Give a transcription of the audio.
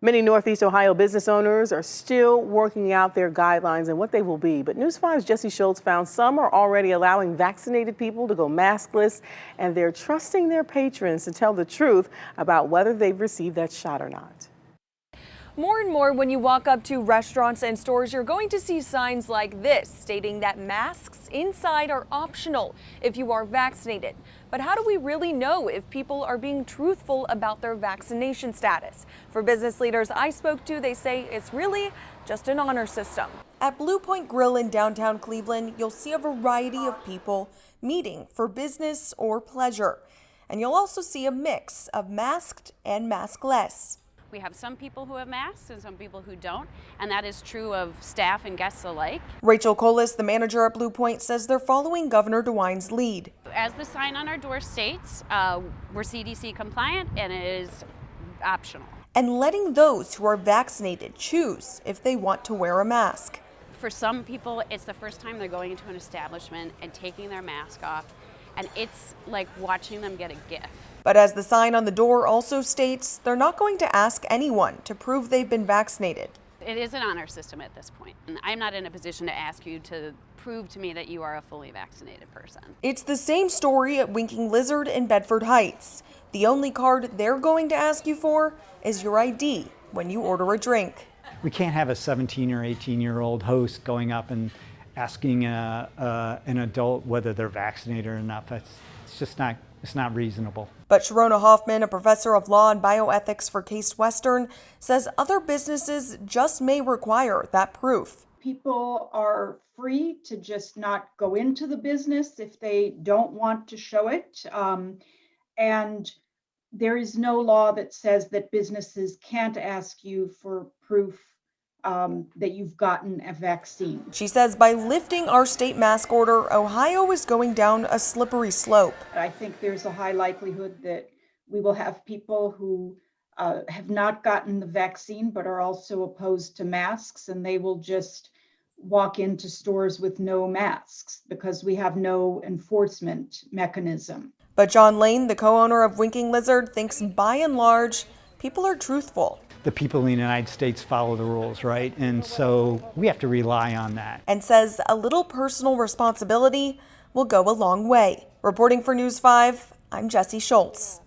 Many Northeast Ohio business owners are still working out their guidelines and what they will be. But News 5's Jesse Schultz found some are already allowing vaccinated people to go maskless, and they're trusting their patrons to tell the truth about whether they've received that shot or not. More and more, when you walk up to restaurants and stores, you're going to see signs like this stating that masks inside are optional if you are vaccinated. But how do we really know if people are being truthful about their vaccination status? For business leaders I spoke to, they say it's really just an honor system. At Blue Point Grill in downtown Cleveland, you'll see a variety of people meeting for business or pleasure. And you'll also see a mix of masked and maskless. We have some people who have masks and some people who don't, and that is true of staff and guests alike. Rachel Colas, the manager at Blue Point, says they're following Governor DeWine's lead. As the sign on our door states, we're CDC compliant and it is optional. And letting those who are vaccinated choose if they want to wear a mask. For some people, it's the first time they're going into an establishment and taking their mask off, and it's like watching them get a gift. But as the sign on the door also states, they're not going to ask anyone to prove they've been vaccinated. It is an honor system at this point, and I'm not in a position to ask you to prove to me that you are a fully vaccinated person. It's the same story at Winking Lizard in Bedford Heights. The only card they're going to ask you for is your ID when you order a drink. We can't have a 17 or 18-year-old host going up and asking an adult whether they're vaccinated or not. It's just not. It's not reasonable. But Sharona Hoffman, a professor of law and bioethics for Case Western, says other businesses just may require that proof. People are free to just not go into the business if they don't want to show it. And there is no law that says that businesses can't ask you for proof that you've gotten a vaccine. She says by lifting our state mask order, Ohio is going down a slippery slope. I think there's a high likelihood that we will have people who have not gotten the vaccine but are also opposed to masks, and they will just walk into stores with no masks because we have no enforcement mechanism. But John Lane, the co-owner of Winking Lizard, thinks by and large, people are truthful. The people in the United States follow the rules, right? And so we have to rely on that. And says a little personal responsibility will go a long way. Reporting for News 5, I'm Jesse Schultz.